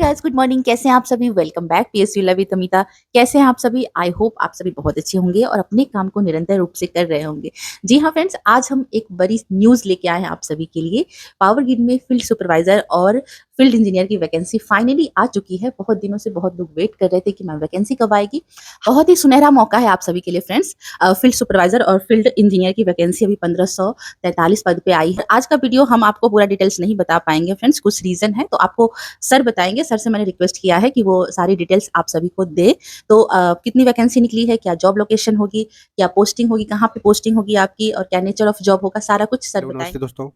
Guys, good morning. कैसे हैं आप सभी? Welcome back PSV love with Amita. कैसे हैं आप सभी? आई होप आप सभी बहुत अच्छे होंगे और अपने काम को निरंतर रूप से कर रहे होंगे। जी हाँ फ्रेंड्स, आज हम एक बड़ी न्यूज़ लेके आए हैं आप सभी के लिए। पावर ग्रिड में फील्ड सुपरवाइजर और फील्ड इंजीनियर की वैकेंसी फाइनली आ चुकी है। बहुत दिनों से बहुत लोग वेट कर रहे थे कि मैम वैकेंसी कब आएगी। बहुत ही सुनहरा मौका है आप सभी के लिए फ्रेंड्स। फील्ड सुपरवाइजर और फील्ड इंजीनियर की वैकेंसी अभी 1543 पद पे आई है। आज का वीडियो हम आपको पूरा डिटेल्स नहीं बता पाएंगे फ्रेंड्स, कुछ रीजन है, तो आपको सर बताएंगे। सर से मैंने रिक्वेस्ट किया है कि वो सारी डिटेल्स आप सभी को दे। तो कितनी वैकेंसी निकली है, क्या जॉब लोकेशन होगी, क्या पोस्टिंग होगी, कहाँ पे पोस्टिंग होगी आपकी, और क्या नेचर ऑफ जॉब होगा, सारा कुछ सर हेलो नमस्ते बताएंगे। दोस्तों।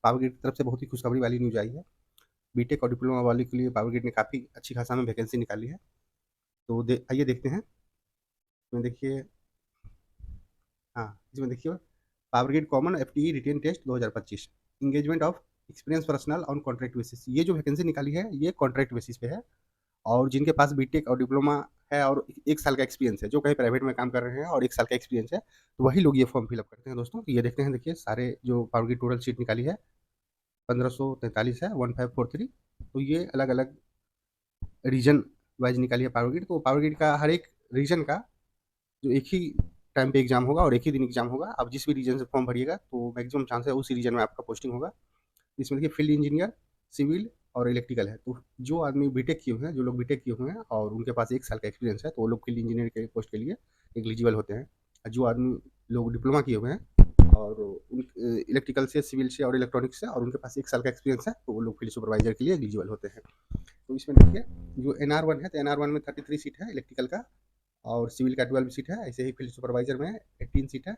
पावर ग्रिड की तरफ से बहुत ही खुशखबरी वाली न्यूज़ आई है। बीटेक और डिप्लोमा वाले के लिए पावर ग्रिड ने काफ़ी अच्छी खासा में वैकेंसी निकाली है। तो आइए देखते हैं। इसमें देखिए, हाँ इसमें देखिए, power grid common FTE written test 2025 engagement of experience personnel on contract basis. ये जो वैकेंसी निकाली है ये कॉन्ट्रैक्ट बेसिस पे है। और जिनके पास बीटेक और डिप्लोमा है और 1 साल का एक्सपीरियंस है, जो कहीं प्राइवेट में काम कर रहे हैं और 1 साल का एक्सपीरियंस है, तो वही लोग ये फॉर्म फिलअप करते हैं दोस्तों। तो ये देखते हैं, देखिए सारे जो पावर ग्रिड टोटल सीट निकाली है 1543 है, 1543। तो ये अलग अलग रीजन वाइज निकाली है पावर ग्रिड। तो पावर ग्रिड का हर एक रीजन का जो एक ही टाइम पे एग्जाम होगा और एक ही दिन एग्जाम होगा। आप जिस भी रीजन से फॉर्म भरिएगा तो मैक्सिमम चांस है उसी रीजन में आपका पोस्टिंग होगा। इसमें देखिए फील्ड इंजीनियर, सिविल और इलेक्ट्रिकल है। तो जो आदमी बीटेक किए हुए हैं, जो लोग बीटेक किए हुए हैं और उनके पास 1 साल का एक्सपीरियंस है, तो वो लोग फील्ड इंजीनियर के पोस्ट के लिए एलिजिबल होते हैं। और जो आदमी लोग डिप्लोमा किए हुए हैं और उन इलेक्ट्रिकल से, सिविल से और इलेक्ट्रॉनिक्स से, और उनके पास 1 साल का एक्सपीरियंस है, तो वो लोग फील्ड सुपरवाइजर के लिए एलिजिबल होते हैं। तो इसमें देखिए, जो NR1 है, तो NR1 में 33 सीट है इलेक्ट्रिकल का, और सिविल का 12 सीट है। ऐसे ही फील्ड सुपरवाइजर में 18 सीट है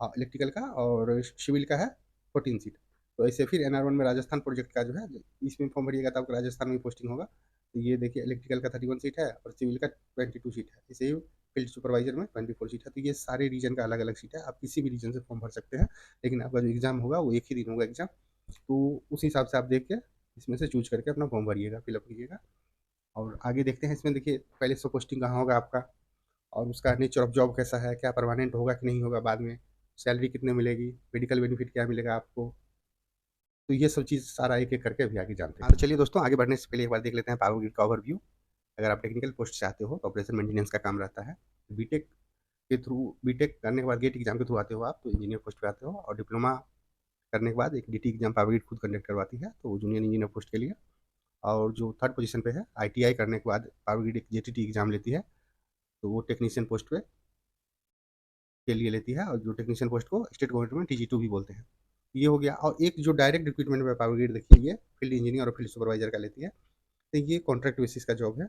इलेक्ट्रिकल का, और सिविल का है 14 सीट। तो ऐसे फिर NR1 में राजस्थान प्रोजेक्ट का जो है, इसमें फॉर्म भरिएगा तो आपका राजस्थान में पोस्टिंग होगा। तो ये देखिए, इलेक्ट्रिकल का 31 सीट है और सिविल का 22 सीट है। ऐसे ही फील्ड सुपरवाइजर में 24 सीट है। तो ये सारे रीजन का अलग अलग सीट है। आप किसी भी रीजन से फॉर्म भर सकते हैं, लेकिन आपका जो एग्जाम होगा वो एक ही दिन होगा एग्जाम। तो उस हिसाब से आप देख के इसमें से चूज करके अपना फॉर्म भरिएगा, फिलअप कीजिएगा। और आगे देखते हैं। इसमें देखिए, पहले से पोस्टिंग कहाँ होगा आपका, और उसका नेचर ऑफ जॉब कैसा है, क्या परमानेंट होगा कि नहीं होगा, बाद में सैलरी कितने मिलेगी, मेडिकल बेनिफिट क्या मिलेगा आपको। तो ये सब चीज़ सारा एक एक करके अभी आगे जानते हैं। हाँ, तो चलिए दोस्तों, आगे बढ़ने से पहले एक बार देख लेते हैं पावर ग्रिड का ओवरव्यू। अगर आप टेक्निकल पोस्ट चाहते हो तो ऑपरेशन मेंटेनेंस का काम रहता है। बीटेक के थ्रू, बीटेक करने के बाद गेट एग्जाम के थ्रू आते हो आप, तो इंजीनियर पोस्ट पे आते हो। और डिप्लोमा करने के बाद एक डीटी एग्जाम पावर ग्रिड खुद कंडक्ट करवाती है, तो जूनियर इंजीनियर पोस्ट के लिए। और जो थर्ड पोजीशन पे है, आईटीआई करने के बाद पावर ग्रिड एक जेटीटी एग्जाम लेती है, तो वो टेक्नीशियन पोस्ट पे के लिए लेती है। और जो टेक्नीशियन पोस्ट को स्टेट गवर्नमेंट में TG2 भी बोलते हैं। ये हो गया। और एक जो डायरेक्ट रिक्रूटमेंट में पावर ग्रिड देखिए, ये फील्ड इंजीनियर और फील्ड सुपरवाइजर का लेती है। तो ये कॉन्ट्रैक्ट बेसिस का जॉब है।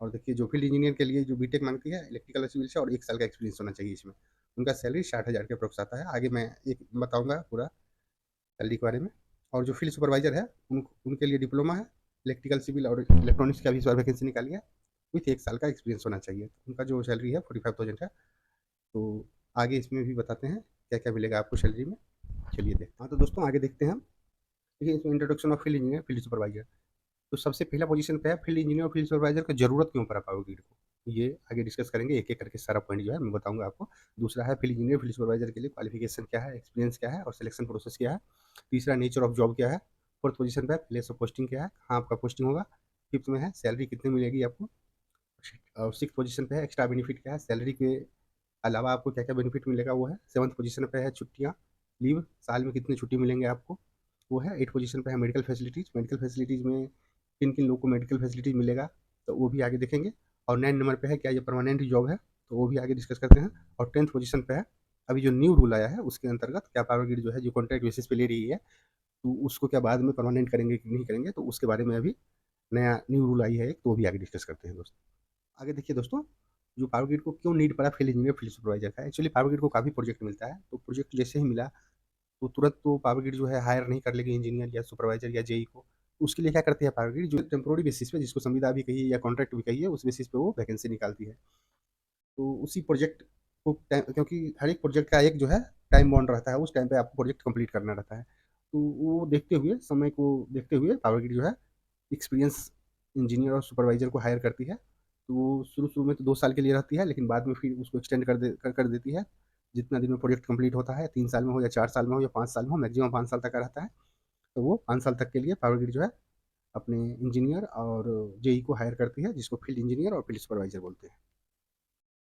और देखिए, जो फील्ड इंजीनियर के लिए जो बीटेक मांगती है इलेक्ट्रिकल और सिविल से, और 1 साल का एक्सपीरियंस होना चाहिए इसमें। उनका सैलरी 60,000 के अप्रोक्स आता है। आगे मैं एक बताऊंगा पूरा सैलरी के बारे में। और जो फील्ड सुपरवाइजर है, उनके लिए डिप्लोमा है, इलेक्ट्रिकल, सिविल और इलेक्ट्रॉनिक्स का भी इस बार वैकेंसी निकाली है, विथ 1 साल का एक्सपीरियंस होना चाहिए। उनका जो सैलरी है 45,000 है। तो आगे इसमें भी बताते हैं क्या क्या मिलेगा आपको सैलरी में। चलिए देखते हैं। हाँ, तो दोस्तों आगे देखते हैं हम। देखिए, इसमें introduction of field engineer, field supervisor. तो सबसे पहला पोजीशन पे है फील्ड इंजीनियर और फील्ड सुपरवाइजर की जरूरत क्यों पड़ा पावर ग्रिड को। ये आगे डिस्कस करेंगे एक एक करके, सारा पॉइंट जो है मैं बताऊंगा आपको। दूसरा है फील्ड इंजीनियर फील्ड सुपरवाइजर के लिए क्वालिफिकेशन क्या है, एक्सपीरियंस क्या है और सिलेक्शन प्रोसेस क्या है। तीसरा, नेचर ऑफ जॉब क्या है। फोर्थ पोजीशन पे है प्लेस ऑफ पोस्टिंग क्या है, कहाँ आपका पोस्टिंग होगा। फिफ्थ में है सैलरी कितनी मिलेगी आपको। और सिक्स पोजीशन पे है एक्स्ट्रा बेनिफिट क्या है, सैलरी के अलावा आपको क्या क्या बेनिफिट मिलेगा वो है। सेवन्थ पोजीशन पे है छुट्टियाँ, लीव, साल में कितनी छुट्टी मिलेंगे आपको, वो है। एट पोजीशन पे है मेडिकल फैसिलिटीज़, मेडिकल फैसिलिटीज़ में किन किन लोगों को मेडिकल फैसिलिटीज़ मिलेगा, तो वो भी आगे देखेंगे। और 9 नंबर पे है क्या ये परमानेंट जॉब है, तो वो भी आगे डिस्कस करते हैं। और 10th पोजीशन पे है अभी जो न्यू रूल आया है उसके अंतर्गत क्या पावर ग्रिड जो है जो कॉन्ट्रैक्ट बेसिस पे ले रही है, तो उसको क्या बाद में परमानेंट करेंगे कि नहीं करेंगे, तो उसके बारे में अभी नया न्यू रूल आई है एक, तो वो भी आगे डिस्कस करते हैं दोस्तों। आगे देखिए दोस्तों, जो पावर ग्रिड को क्यों नीड पड़ा फील्ड इंजीनियर फील्ड सुपरवाइजर का। एक्चुअली पावर ग्रिड को काफ़ी प्रोजेक्ट मिलता है, तो प्रोजेक्ट जैसे ही मिला तो तुरंत तो पावर ग्रिड जो है हायर नहीं कर लेगी इंजीनियर या सुपरवाइजर या जेई को। उसके लिए क्या करती है पावर ग्रिड, जो टेम्प्रोरी बेसिस पे, जिसको संविदा भी कहिए या कॉन्ट्रैक्ट भी कहिए, उस बेसिस पे वो वैकेंसी निकालती है। तो उसी प्रोजेक्ट को क्योंकि हर एक प्रोजेक्ट का एक जो है टाइम बाउंड रहता है, उस टाइम पे आपको प्रोजेक्ट कंप्लीट करना रहता है। तो वो देखते हुए, समय को देखते हुए पावर ग्रिड जो है एक्सपीरियंस इंजीनियर और सुपरवाइजर को हायर करती है। तो वो शुरू शुरू में तो 2 साल के लिए रहती है, लेकिन बाद में फिर उसको एक्सटेंड कर देती है। जितना दिन में प्रोजेक्ट कंप्लीट होता है, 3 साल में हो या 4 साल में हो या 5 साल में हो, मैक्सिमम 5 साल तक का रहता है। तो वो 5 साल तक के लिए पावर ग्रिड जो है अपने इंजीनियर और जेई को हायर करती है, जिसको फील्ड इंजीनियर और फील्ड सुपरवाइजर बोलते हैं।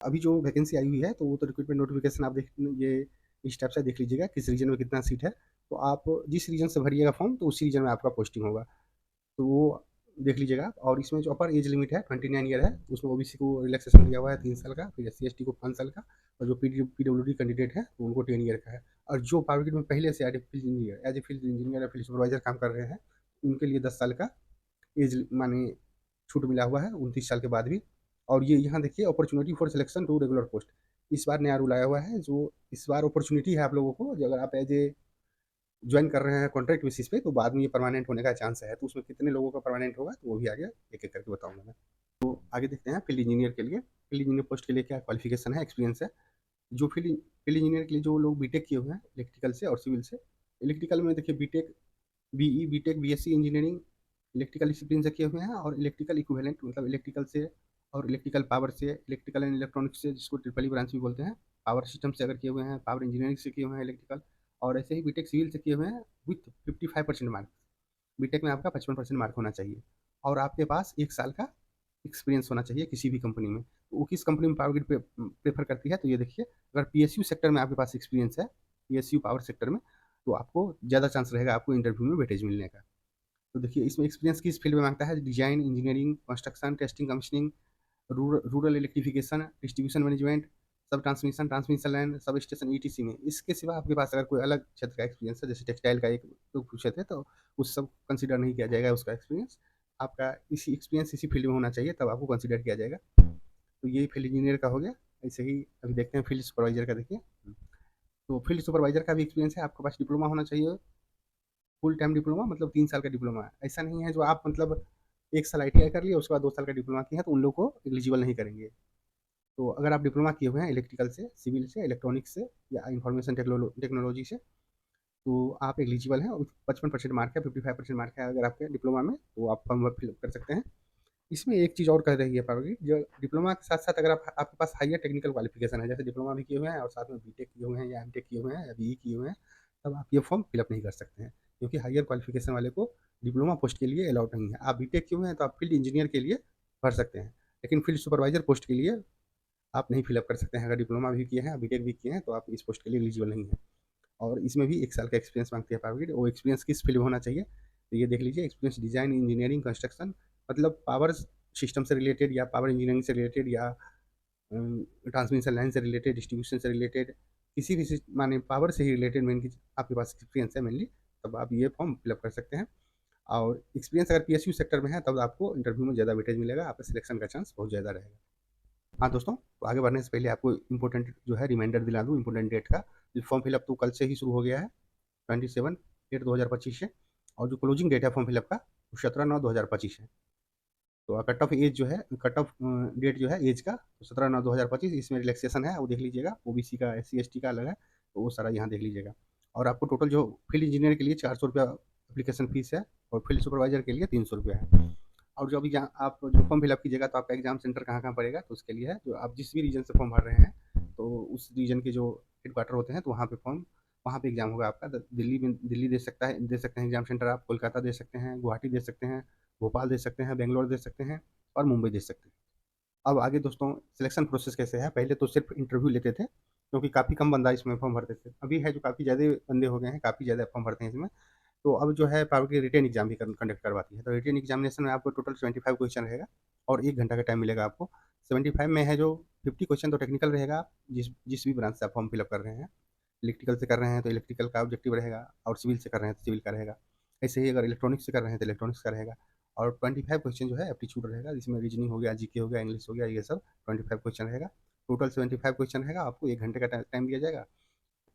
अभी जो वैकेंसी आई हुई है तो वो तो रिक्रूटमेंट नोटिफिकेशन आप देख ये इस टाइप से देख लीजिएगा, किस रीजन में कितना सीट है। तो आप जिस रीजन से भरिएगा फॉर्म तो उसी रीजन में आपका पोस्टिंग होगा। तो वो देख लीजिएगा आप। और इसमें जो अपर एज लिमिट है 29 ईयर है, उसमें ओबीसी को रिलैक्सेशन दिया हुआ है 3 साल का, फिर एससी एसटी को 5 साल का, और जो पीडब्ल्यूडी कैंडिडेट है तो उनको 10 ईयर का है। और जो पावर ग्रिड में पहले से एज ए फील्ड इंजीनियर या फील्ड सुपरवाइजर काम कर रहे हैं, उनके लिए 10 साल का एज माने छूट मिला हुआ है 29 साल के बाद भी। और ये यहाँ देखिए, opportunity for selection to regular post, इस बार नया रूल आया हुआ है। जो इस बार अपॉर्चुनिटी है आप लोगों को, जो अगर आप एज ए ज्वाइन कर रहे हैं कॉन्ट्रैक्ट बेसिस पे, तो बाद में ये परमानेंट होने का चांस है। तो उसमें कितने लोगों का परमानेंट होगा तो वो भी आगे एक एक करके बताऊंगा मैं। तो आगे देखते हैं फील्ड इंजीनियर के लिए। फील्ड इंजीनियर पोस्ट के लिए क्या क्वालिफिकेशन है, एक्सपीरियंस है। जो फील्ड फील्ड इंजीनियर के लिए जो लोग बीटेक किए हुए हैं इलेक्ट्रिकल से और सिविल से, इलेक्ट्रिकल में देखिए B Tech, BE, B Tech, B Sc engineering electrical discipline से किए हुए हैं, और इलेक्ट्रिकल इक्विवेलेंट मतलब इलेक्ट्रिकल से और इलेक्ट्रिकल पावर से, इलेक्ट्रिकल एंड इलेक्ट्रॉनिक्स से, जिसको ट्रिपल ई ब्रांच भी बोलते हैं, पावर सिस्टम से अगर किए हुए हैं, पावर इंजीनियरिंग से किए हुए हैं इलेक्ट्रिकल, और ऐसे ही बीटेक सिविल से किए हुए हैं विथ 55% मार्क। बीटेक में आपका 55% मार्क होना चाहिए, और आपके पास 1 साल का एक्सपीरियंस होना चाहिए किसी भी कंपनी में। तो वो किस कंपनी में पावर ग्रिड प्रेफर करती है, तो ये देखिए, अगर पीएसयू सेक्टर में आपके पास एक्सपीरियंस है, पीएसयू पावर सेक्टर में, तो आपको ज़्यादा चांस रहेगा आपको इंटरव्यू में वेटेज मिलने का। तो देखिए, इसमें एक्सपीरियंस किस फील्ड में मांगता है, design, engineering, construction, testing, commissioning, rural electrification, distribution management, sub transmission, transmission line, sub station, ETC में। इसके सिवा आपके पास अगर कोई अलग क्षेत्र का एक्सपीरियंस है, जैसे टेक्सटाइल का एक लोग पूछे थे, तो उस सब कंसिडर नहीं किया जाएगा उसका एक्सपीरियंस। आपका इसी एक्सपीरियंस इसी फील्ड में होना चाहिए, तब आपको कंसिडर किया जाएगा। तो ये फील्ड इंजीनियर का हो गया। ऐसे ही अभी देखते हैं फील्ड सुपरवाइजर का। देखिए, तो फील्ड सुपरवाइजर का भी एक्सपीरियंस है, आपके पास डिप्लोमा होना चाहिए, फुल टाइम डिप्लोमा, मतलब 3 साल का डिप्लोमा है। ऐसा नहीं है जो आप मतलब 1 साल आईटीआई कर लिया उसके बाद 2 साल का डिप्लोमा किया है तो उन लोग को एलिजिबल नहीं करेंगे। तो अगर आप डिप्लोमा किए हुए हैं इलेक्ट्रिकल से, सिविल से, इलेक्ट्रॉनिक्स से, या इंफॉर्मेशन टेक्नोलॉजी से, तो आप एलिजिबल हैं। 55% मार्क है, 55% मार्क है अगर आपके डिप्लोमा में, तो आप फॉर्म फिलअप कर सकते हैं। इसमें एक चीज़ और कह रही है पारोगी, जो डिप्लोमा के साथ साथ अगर आपके पास हायर टेक्निकल क्वालिफिकेशन है, जैसे डिप्लोमा भी किए हुए हैं और साथ में बीटेक किए हुए हैं या एमटेक किए हुए हैं या बीई किए हुए हैं, तब आप ये फॉर्म फिलअप नहीं कर सकते हैं, क्योंकि हायर क्वालिफिकेशन वाले को डिप्लोमा पोस्ट के लिए अलाउड नहीं है। आप बीटेक किए हुए हैं तो आप फील्ड इंजीनियर के लिए भर सकते हैं, लेकिन फील्ड सुपरवाइजर पोस्ट के लिए आप नहीं फिलअप कर सकते हैं। अगर डिप्लोमा भी किए हैं, बीटेक भी किए हैं, तो आप इस पोस्ट के लिए एलिजिबल नहीं है। और इसमें भी 1 साल का एक्सपीरियंस मांगती है पावर। वो एक्सपीरियंस किस फील्ड में होना चाहिए, तो ये देख लीजिए, एक्सपीरियंस डिजाइन, इंजीनियरिंग, कंस्ट्रक्शन, मतलब पावर सिस्टम से रिलेटेड या पावर इंजीनियरिंग से रिलेटेड या ट्रांसमिशन लाइन से रिलेटेड, डिस्ट्रीब्यूशन से रिलेटेड, किसी भी माने पावर से ही रिलेटेड मेन आपके पास एक्सपीरियंस है मेनली, तब आप ये फॉर्म फिलअप कर सकते हैं। और एक्सपीरियंस अगर पीएसयू सेक्टर में है तब आपको इंटरव्यू में ज़्यादा वेटेज मिलेगा, आपका सिलेक्शन का चांस बहुत ज़्यादा रहेगा। हाँ दोस्तों, तो आगे बढ़ने से पहले आपको इम्पोर्टेंट जो है रिमाइंडर दिला दूँ इम्पोर्टेंट डेट का। फॉर्म फिलअप तो कल से ही शुरू हो गया है, 27/8/2025 से, और जो क्लोजिंग डेट है फॉर्म फिलअप का वो 17/9/2025 है। तो कट ऑफ एज जो है, कट ऑफ डेट जो है एज का, तो 17/9/2025। इसमें रिलैक्सेशन है वो देख लीजिएगा, ओबीसी का, एससी एसटी का अलग है, तो वो सारा यहाँ देख लीजिएगा। और आपको टोटल जो फील्ड इंजीनियर के लिए 400 रुपया एप्लीकेशन फीस है, और फील्ड सुपरवाइजर के लिए 300 रुपया है। और जो अभी जहाँ आप जो फॉर्म फिलअप कीजिएगा, तो आपका एग्जाम सेंटर कहाँ कहाँ पड़ेगा, तो उसके लिए है, जो आप जिस भी रीजन से फॉर्म भर रहे हैं, तो उस रीजन के जो हेड क्वार्टर होते हैं, तो वहाँ पे एग्जाम होगा आपका। दिल्ली में, दिल्ली दे सकते हैं एग्जाम सेंटर आप, कोलकाता दे सकते हैं, गुवाहाटी दे सकते हैं, भोपाल दे सकते हैं, बेंगलोर दे सकते हैं, और मुंबई दे सकते हैं। अब आगे दोस्तों सिलेक्शन प्रोसेस कैसे है, पहले तो सिर्फ इंटरव्यू लेते थे, क्योंकि काफ़ी कम बंदा इसमें फॉर्म भरते थे। अभी है जो काफ़ी ज़्यादा बंदे हो गए हैं, काफ़ी ज़्यादा फॉर्म भरते हैं इसमें। तो अब जो है पावर की रिटेन एग्जाम भी कंडक्ट करवाती है। तो रिटेन एग्जामिनेशन में आपको टोटल 25 क्वेश्चन रहेगा, और 1 घंटा का टाइम मिलेगा आपको। 75 में है जो 50 क्वेश्चन तो टेक्निकल रहेगा, जिस जिस भी ब्रांच से आप फॉर्म फिलअप कर रहे हैं। इलेक्ट्रिकल से कर रहे हैं तो इलेक्ट्रिकल का ऑब्जेक्टिव रहेगा, और सिविल से कर रहे हैं तो सिविल का रहेगा। ऐसे ही अगर इलेक्ट्रॉनिक्स से कर रहे हैं तो इलेक्ट्रॉनिक्स का रहेगा। और 25 क्वेश्चन जो है एप्टीट्यूड रहेगा, जिसमें रीजनिंग हो गया, जीके हो गया, इंग्लिश हो गया, ये सब 25 क्वेश्चन रहेगा। टोटल 75 क्वेश्चन रहेगा, आपको 1 घंटे का टाइम दिया जाएगा।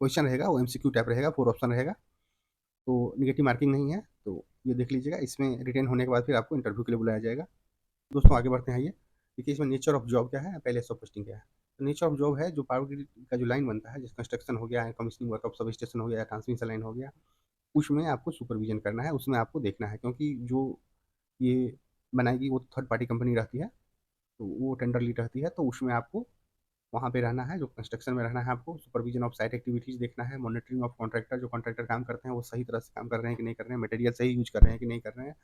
क्वेश्चन रहेगा वो एमसीक्यू टाइप रहेगा, 4 ऑप्शन रहेगा, तो नेगेटिव मार्किंग नहीं है। तो ये देख लीजिएगा, इसमें रिटेन होने के बाद फिर आपको इंटरव्यू के लिए बुलाया जाएगा। दोस्तों आगे बढ़ते हैं। ये देखिए, इसमें नेचर ऑफ जॉब क्या है, पहले सब पोस्टिंग क्या है। तो नेचर ऑफ जॉब है जो पावर ग्रिड का जो लाइन बनता है, जैसे कंस्ट्रक्शन हो गया है, commissioning work of sub station हो गया, ट्रांसमिशन लाइन हो गया, उसमें आपको सुपरविजन करना है, उसमें आपको देखना है, क्योंकि जो ये बनाएगी वो थर्ड पार्टी कंपनी रहती है, तो वो टेंडर लीड रहती है, तो उसमें आपको वहाँ पे रहना है, जो कंस्ट्रक्शन में रहना है आपको। सुपरविजन ऑफ साइट एक्टिविटीज़ देखना है, मॉनिटरिंग ऑफ कॉन्ट्रैक्टर, जो कॉन्ट्रैक्टर काम करते हैं वो सही तरह से काम कर रहे हैं कि नहीं कर रहे हैं, मटेरियल सही यूज कर रहे हैं कि नहीं कर रहे हैं,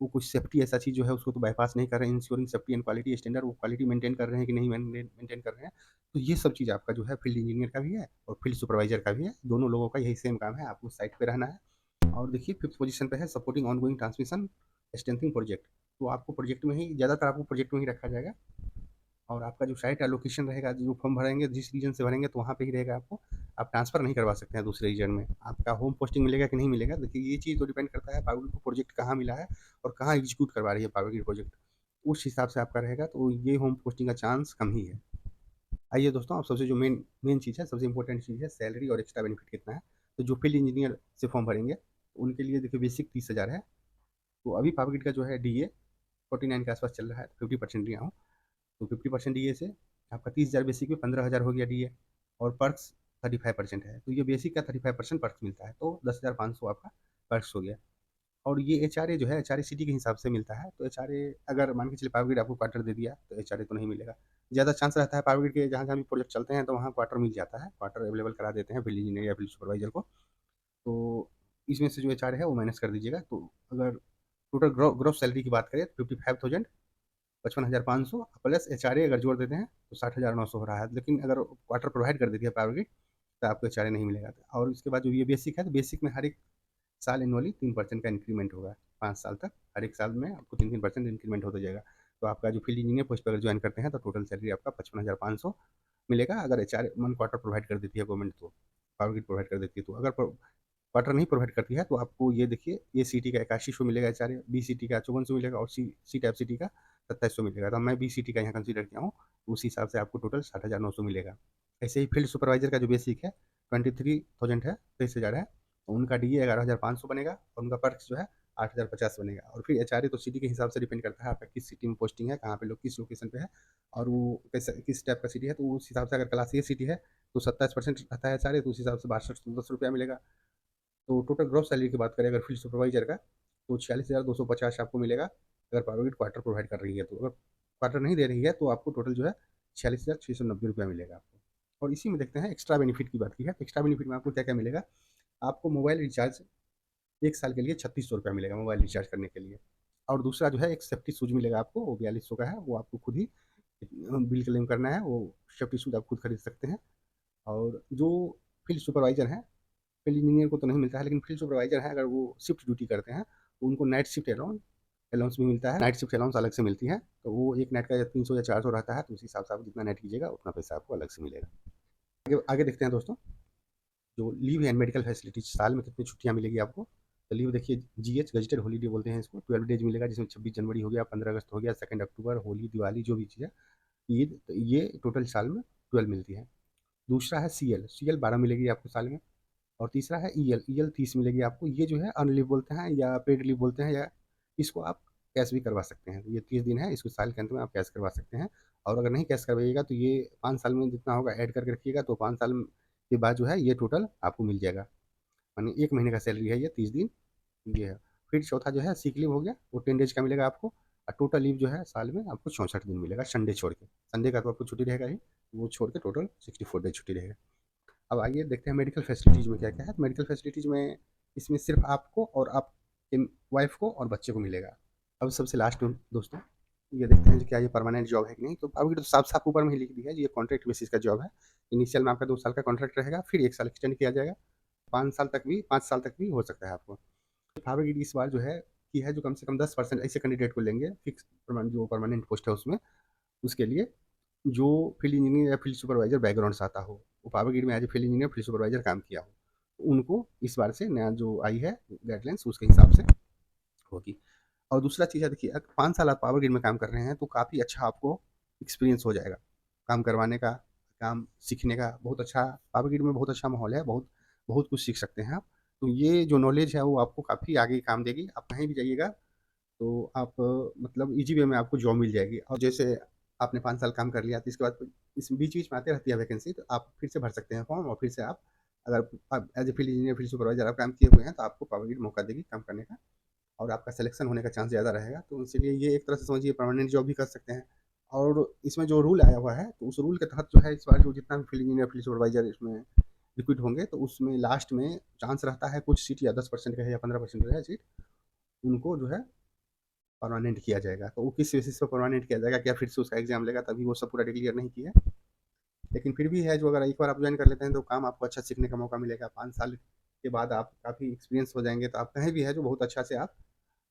वो कुछ सेफ्टी ऐसा चीज़ जो है उसको तो बायपास नहीं कर रहे हैं, ensuring safety and quality standard, वो क्वालिटी मेंटेन कर रहे हैं कि नहीं मेंटेन कर रहे हैं। तो ये सब चीज़ आपका जो है फील्ड इंजीनियर का भी है और फील्ड सुपरवाइज़र का भी है, दोनों लोगों का यही सेम काम है, आपको साइट पे रहना है। और देखिए 5th पोज़ीशन पे है supporting ongoing transmission strengthening project. तो आपको प्रोजेक्ट में ही ज़्यादातर आपको प्रोजेक्ट में ही रखा जाएगा और आपका जो साइट एलोकेशन रहेगा, जो फॉर्म भरेंगे, जिस रीजन से भरेंगे तो वहाँ पे ही रहेगा आपको। आप ट्रांसफ़र नहीं करवा सकते हैं दूसरे रीजन में। आपका होम पोस्टिंग मिलेगा कि नहीं मिलेगा, देखिए ये चीज़ तो डिपेंड करता है पावर ग्रिड को प्रोजेक्ट कहाँ मिला है और कहाँ एग्जीक्यूट करवा रही है पावर ग्रिड प्रोजेक्ट। उस हिसाब से आपका रहेगा, तो ये होम पोस्टिंग का चांस कम ही है। आइए दोस्तों, अब सबसे जो मेन मेन चीज़ है, सबसे इम्पोर्टेंट चीज़ है सैलरी और एक्स्ट्रा बेनिफिट कितना है। तो जो फील्ड इंजीनियर से फॉर्म भरेंगे, उनके लिए देखिए बेसिक 30,000 है। तो अभी पावर ग्रिड का जो है डीए 49 के आसपास चल रहा है, 50% दिया हूँ। तो 50% डीए से आपका 30,000 बेसिक में 15,000 हो गया डीए और पर्क्स 35% है। तो ये बेसिक का 35% पर्क्स मिलता है, तो 10,500 आपका पर्क्स हो गया। और ये एचआरए जो है, एचआरए सिटी के हिसाब से मिलता है। तो एचआरए अगर मान के चलिए पावर ग्रिड आपको क्वार्टर दे दिया, तो एचआरए तो नहीं मिलेगा। ज़्यादा चांस रहता है पावर ग्रिड के जहाँ-जहाँ भी प्रोजेक्ट चलते हैं, तो वहाँ क्वार्टर मिल जाता है, क्वार्टर अवेलेबल करा देते हैं फील्ड इंजीनियर या फील्ड सुपरवाइज़र को। तो इसमें से जो एचआरए है वो माइनस कर दीजिएगा। तो अगर टोटल ग्रॉस सैलरी की बात करें, 55,000 55,500 प्लस एचआरए अगर जोड़ देते हैं तो 60,900 हो रहा है। लेकिन अगर क्वार्टर प्रोवाइड कर देती है पावर ग्रिड, तो आपको एचआरए नहीं मिलेगा। और उसके बाद जो ये बेसिक है, तो बेसिक में हर एक साल एनुअली 3% का इंक्रीमेंट होगा 5 साल तक। हर एक साल में आपको 3-3% इंक्रीमेंट होता जाएगा। तो आपका जो फील्ड इंजीनियर पोस्ट पर अगर ज्वाइन करते हैं, तो टोटल सैलरी आपका 55,500 मिलेगा। अगर एचआरए क्वार्टर प्रोवाइड कर देती है गवर्नमेंट, तो पावर ग्रिड प्रोवाइड कर देती है। तो अगर क्वार्टर नहीं प्रोवाइड करती है, तो आपको ये देखिए, ए सी टी का 8100 मिलेगा एचआरए, बी सी टी का 5400 मिलेगा और सी टाइप सी टी का 2700 मिलेगा। तो मैं बी सी टी का यहाँ कंसीडर किया हूँ, उस हिसाब से आपको टोटल 60,900 मिलेगा। ऐसे ही फील्ड सुपरवाइजर का जो बेसिक है 23,000 है, 23,000 है, तो उनका डी ए 11,500 बनेगा और उनका पर्क्स जो है 8,050 बनेगा। और फिर एचआरए तो सिटी के हिसाब से डिपेंड करता है, आपका किस सिटी में पोस्टिंग है, कहाँ पे लोग किस लोकेशन पे है और वो कैसा किस टाइप का सिटी है। तो उस हिसाब से अगर क्लास ए सिटी है तो 27% रहता है एचआरए, तो उस हिसाब से 6210 रुपया मिलेगा। तो टोटल ग्रॉस सैलरी की बात करें अगर फील्ड सुपरवाइजर का, तो 46,250 आपको मिलेगा अगर पावर ग्रिड क्वार्टर प्रोवाइड कर रही है। तो अगर क्वार्टर नहीं दे रही है, तो आपको टोटल जो है 46,690 रुपया मिलेगा आपको। और इसी में देखते हैं एक्स्ट्रा बेनिफिट की बात की है, तो एक्स्ट्रा बेनिफिट में आपको क्या क्या मिलेगा। आपको मोबाइल रिचार्ज 1 साल के लिए 3600 रुपया मिलेगा मोबाइल रिचार्ज करने के लिए। और दूसरा जो है एक सेफ्टी शूज मिलेगा आपको, वो 4200 का है, वो आपको खुद ही बिल क्लेम करना है, वो सेफ्टी शूज आप खुद खरीद सकते हैं। और जो फील्ड सुपरवाइजर हैं, फील्ड इंजीनियर को तो नहीं मिलता है, लेकिन फील्ड सुपरवाइजर है, अगर वो शिफ्ट ड्यूटी करते हैं, तो उनको नाइट शिफ्ट अलाउंस अलाउंस भी मिलता है। नाइट शिफ्ट अलाउंस अलग से मिलती है, तो वो एक नाइट का या 300 या 400 रहता है, तो उस हिसाब से आप जितना नाइट कीजिएगा उतना पैसा आपको अलग से मिलेगा। आगे आगे देखते हैं दोस्तों, जो लीव एंड मेडिकल फैसिलिटीज, साल में कितनी छुट्टियाँ मिलेगी आपको। तो लीव देखिए, जीएच गजेटेड हॉलीडे बोलते हैं इसको, 12 डेज मिलेगा, जिसमें 26 जनवरी हो गया, 15 अगस्त हो गया, 2 अक्टूबर, होली, दिवाली, जो भी चीज़ है, ईद, तो ये टोटल साल में 12 मिलती है। दूसरा है सीएल, सीएल 12 मिलेगी आपको साल में। और तीसरा है ईएल, ईएल 30 मिलेगी आपको। ये जो है अर्न लीव बोलते हैं या पेड लीव बोलते हैं, या इसको आप कैश भी करवा सकते हैं। ये 30 दिन है, इसको साल के अंत में आप कैश करवा सकते हैं। और अगर नहीं कैश करवाइएगा, तो ये 5 साल में जितना होगा ऐड करके रखिएगा, तो 5 साल के बाद जो है ये टोटल आपको मिल जाएगा। मानिए 1 महीने का सैलरी है ये, 30 दिन ये है। फिर चौथा जो है सिक लीव हो गया, वो 10 डेज का मिलेगा आपको। और टोटल लीव जो है साल में आपको 64 दिन मिलेगा, संडे छोड़ के। संडे का तो आपको छुट्टी रहेगा ही, वो छोड़ के टोटल 64 डेज छुट्टी रहेगा। अब आइए देखते हैं मेडिकल फैसिलिटीज़ में क्या-क्या है। तो मेडिकल फैसिलिटीज़ में इसमें सिर्फ़ आपको और आपके वाइफ़ को और बच्चे को मिलेगा। अब सबसे लास्ट में दोस्तों, ये देखते हैं कि क्या ये परमानेंट जॉब है कि नहीं। तो अभी तो साफ-साफ ऊपर में ही लिख दिया है, ये कॉन्ट्रैक्ट बेसिस का जॉब है। इनिशियल में आपका 2 साल का कॉन्ट्रैक्ट रहेगा, फिर 1 साल एक्सटेंड किया जाएगा। 5 साल तक भी हो सकता है आपको। फावर गिरी इस बार जो है कि है, जो कम से कम 10% ऐसे कैंडिडेट को लेंगे, फिक्स जो परमानेंट पोस्ट है उसमें, उसके लिए जो फील्ड इंजीनियर या फील्ड सुपरवाइजर बैकग्राउंड से आता हो, वो पावर ग्रिड में as a field engineer field supervisor काम किया हो, उनको इस बार से नया जो आई है गाइडलाइंस, उसके हिसाब से होगी। और दूसरा चीज़ है, देखिए 5 साल आप पावर ग्रिड में काम कर रहे हैं, तो काफ़ी अच्छा आपको एक्सपीरियंस हो जाएगा काम करवाने का, काम सीखने का। बहुत अच्छा पावर ग्रिड में बहुत अच्छा माहौल है, बहुत बहुत कुछ सीख सकते हैं आप। तो ये जो नॉलेज है वो आपको काफ़ी आगे काम देगी। आप कहीं भी जाइएगा, तो आप मतलब ईज़ी वे में आपको जॉब मिल जाएगी। और जैसे आपने 5 साल काम कर लिया, तो इसके बाद इस बीच-बीच में आते रहती है वैकेंसी, तो आप फिर से भर सकते हैं फॉर्म, और फिर से आप, अगर आप as a field engineer, field supervisor आप काम किए हुए हैं, तो आपको पावर ग्रिड मौका देगी काम करने का, और आपका सिलेक्शन होने का चांस ज़्यादा रहेगा। तो इसीलिए ये एक तरह से समझिए परमानेंट जॉब भी कर सकते हैं। और इसमें जो रूल आया हुआ है, तो उस रूल के तहत जो है, इस बार जो जितना भी फील्ड इंजीनियर, फील्ड सुपरवाइज़र इसमें रिक्रूट होंगे, तो उसमें लास्ट में चांस रहता है कुछ सीट या 10% का है या 15% का है सीट, उनको जो है परमानेंट किया जाएगा। तो वो किस बेसिस पे परमानेंट किया जाएगा, क्या फिर से उसका एग्ज़ाम लेगा, तभी वो सब पूरा डिक्लियर नहीं किया है। लेकिन फिर भी है, जो अगर एक बार आप जॉइन कर लेते हैं तो काम आपको अच्छा सीखने का मौका मिलेगा। 5 साल के बाद आप काफ़ी एक्सपीरियंस हो जाएँगे, तो आप कहीं भी है जो बहुत अच्छा से आप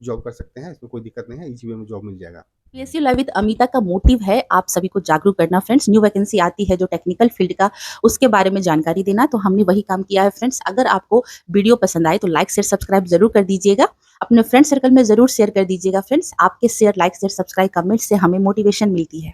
जॉब कर सकते हैं, इसमें कोई दिक्कत नहीं है, ईज़ी वे में जॉब मिल जाएगा। पीएसयू लाइव विद अमिता का मोटिव है आप सभी को जागरूक करना फ्रेंड्स। न्यू वैकेंसी आती है जो टेक्निकल फील्ड का, उसके बारे में जानकारी देना, तो हमने वही काम किया है फ्रेंड्स। अगर आपको वीडियो पसंद आए तो लाइक शेयर सब्सक्राइब जरूर कर दीजिएगा, अपने फ्रेंड सर्कल में जरूर शेयर कर दीजिएगा फ्रेंड्स। आपके share, like, share, subscribe, comment से हमें मोटिवेशन मिलती है।